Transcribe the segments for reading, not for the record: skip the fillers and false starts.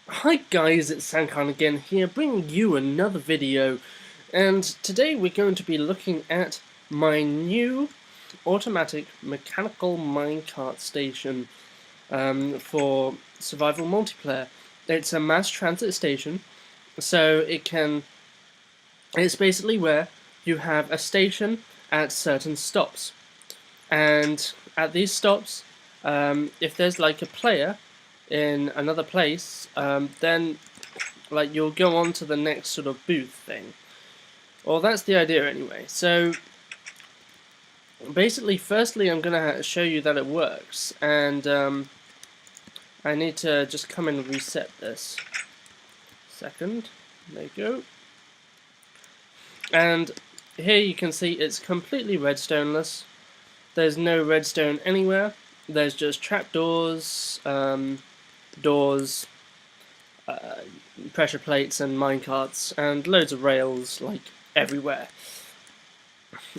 Hi guys, it's Sancarn again here, bringing you another video, and today we're going to be looking at my new automatic mechanical minecart station for survival multiplayer. It's a mass transit station, so it's basically where you have a station at certain stops, and at these stops, if there's like a player in another place, then like you'll go on to the next sort of booth thing. Well, that's the idea anyway. So basically, firstly, I'm gonna show you that it works, and I need to just come and reset this. Second, there you go. And here you can see it's completely redstoneless. There's no redstone anywhere. There's just trapdoors, doors, pressure plates and minecarts, and loads of rails, like, everywhere.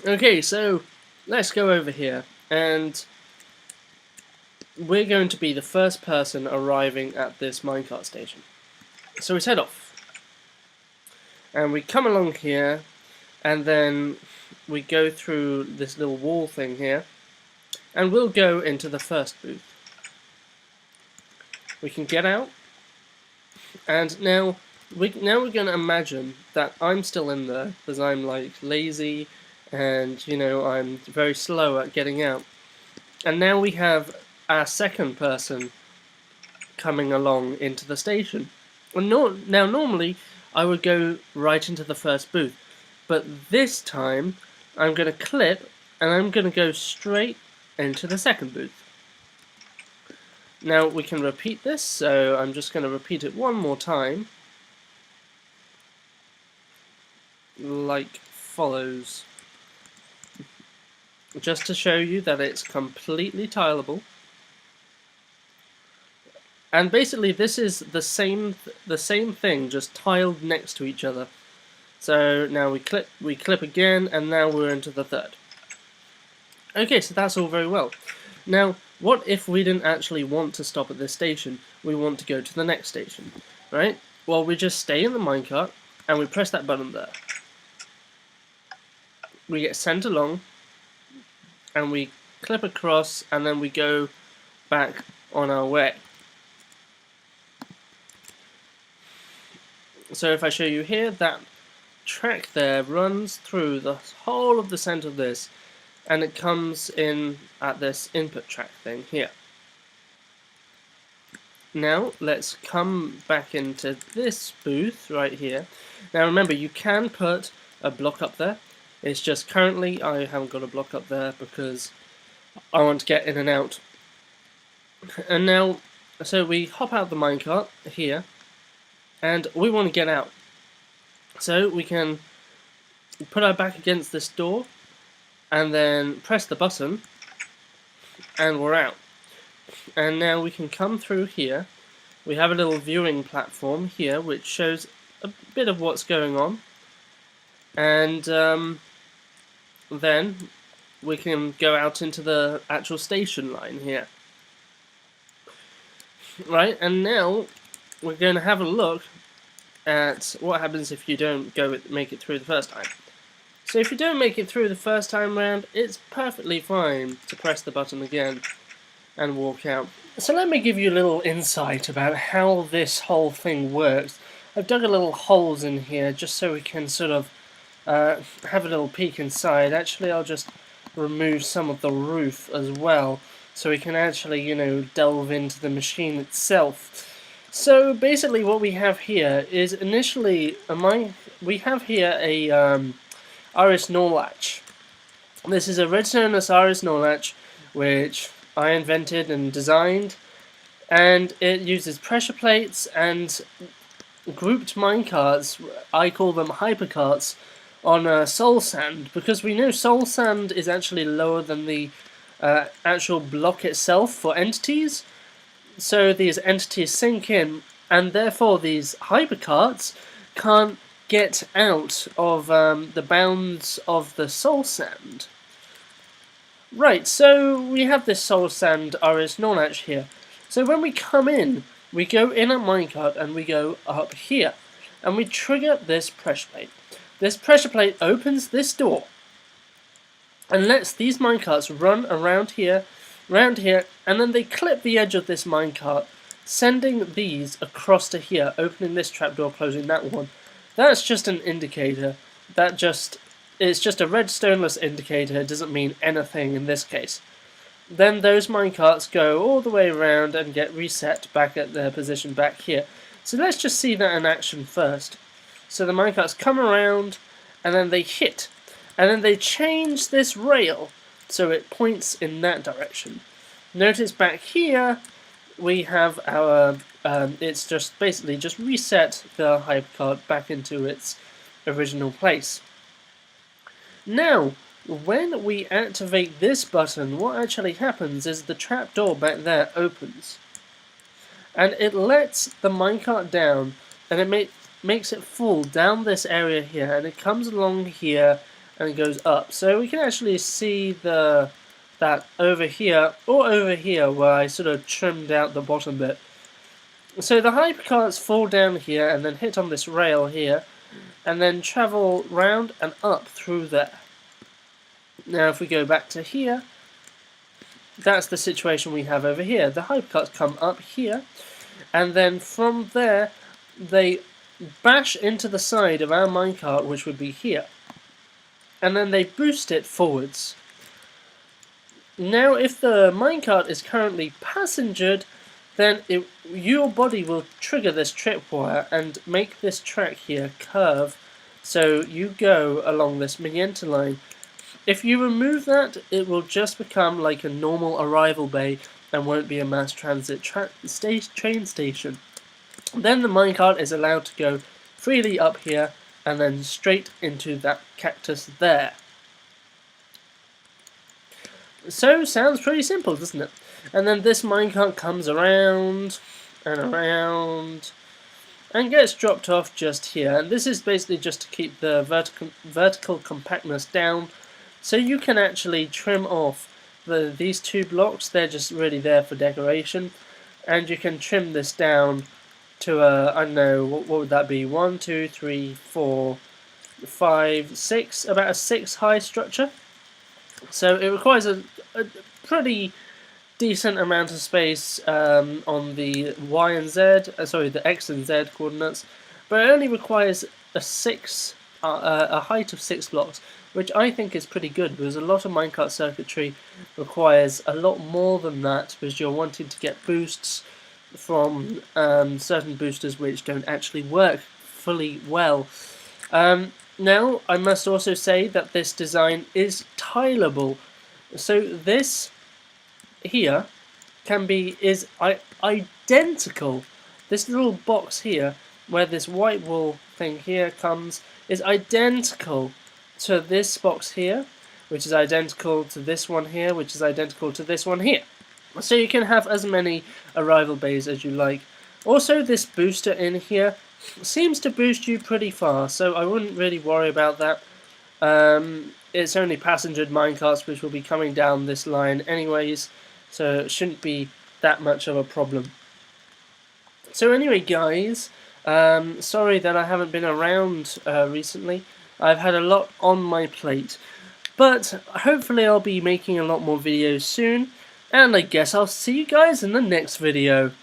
Okay, so let's go over here, and we're going to be the first person arriving at this minecart station. So we set off, and we come along here, and then we go through this little wall thing here, and we'll go into the first booth. We can get out, and now we're going to imagine that I'm still in there, because I'm like lazy, and you know, I'm very slow at getting out. And now we have our second person coming along into the station. And now normally I would go right into the first booth, but this time I'm going to clip and I'm going to go straight into the second booth. Now we can repeat this, so I'm just going to repeat it one more time, like follows, just to show you that it's completely tileable. And basically this is the same thing, just tiled next to each other. So now we clip again, and now we're into the third. Okay, so that's all very well. Now, what if we didn't actually want to stop at this station? We want to go to the next station, right? Well, we just stay in the minecart, and we press that button there. We get sent along, and we clip across, and then we go back on our way. So if I show you here, that track there runs through the whole of the center of this, and it comes in at this input track thing here. Now let's come back into this booth right here. Now remember, you can put a block up there. It's just currently I haven't got a block up there because I want to get in and out. And now, so we hop out the minecart here, and we want to get out. So we can put our back against this door, and then press the button, and we're out. And now we can come through here. We have a little viewing platform here which shows a bit of what's going on, and then we can go out into the actual station line here. Right, and now we're going to have a look at what happens if you don't make it through the first time. So if you don't make it through the first time round, it's perfectly fine to press the button again and walk out. So let me give you a little insight about how this whole thing works. I've dug a little holes in here just so we can sort of have a little peek inside. Actually, I'll just remove some of the roof as well, so we can actually, you know, delve into the machine itself. So basically what we have here is initially we have here a RS Norlatch. This is a Redstoneless RS Norlatch which I invented and designed, and it uses pressure plates and grouped minecarts. I call them hypercarts on soul sand, because we know soul sand is actually lower than the actual block itself for entities. So these entities sink in, and therefore these hypercarts can't get out of the bounds of the soul sand. Right, so we have this soul sand RS Norlatch here. So when we come in, we go in a minecart and we go up here. And we trigger this pressure plate. This pressure plate opens this door and lets these minecarts run around here, and then they clip the edge of this minecart, sending these across to here, opening this trapdoor, closing that one. That's just an indicator. It's just a redstoneless indicator. It doesn't mean anything in this case. Then those minecarts go all the way around and get reset back at their position back here. So let's just see that in action first. So the minecarts come around and then they hit. And then they change this rail so it points in that direction. Notice back here we have our, it's just basically just reset the hypercard back into its original place. Now, when we activate this button, what actually happens is the trapdoor back there opens. And it lets the minecart down, and it makes it fall down this area here, and it comes along here, and it goes up. So we can actually see that over here, or over here, where I sort of trimmed out the bottom bit. So the hypercarts fall down here, and then hit on this rail here, and then travel round and up through there. Now if we go back to here, that's the situation we have over here. The hypercarts come up here, and then from there they bash into the side of our minecart, which would be here, and then they boost it forwards. Now if the minecart is currently passengered, then your body will trigger this tripwire and make this track here curve, so you go along this magenta line. If you remove that, it will just become like a normal arrival bay and won't be a mass transit train station. Then the minecart is allowed to go freely up here and then straight into that cactus there. So, sounds pretty simple, doesn't it? And then this minecart comes around and around and gets dropped off just here. And this is basically just to keep the vertical compactness down, so you can actually trim off these two blocks. They're just really there for decoration, and you can trim this down to I don't know, what would that be? 1, 2, 3, 4, 5, 6, about a 6 high structure. So it requires a pretty decent amount of space on the Y and Z, the X and Z coordinates, but it only requires a height of 6 blocks, which I think is pretty good, because a lot of minecart circuitry requires a lot more than that, because you're wanting to get boosts from certain boosters which don't actually work fully well. Now, I must also say that this design is tileable. So this here is identical. This little box here, where this white wool thing here comes, is identical to this box here, which is identical to this one here, which is identical to this one here. So you can have as many arrival bays as you like. Also, this booster in here seems to boost you pretty far, so I wouldn't really worry about that. It's only passengered minecarts which will be coming down this line anyways, so it shouldn't be that much of a problem. So anyway guys, sorry that I haven't been around recently. I've had a lot on my plate, but hopefully I'll be making a lot more videos soon, and I guess I'll see you guys in the next video.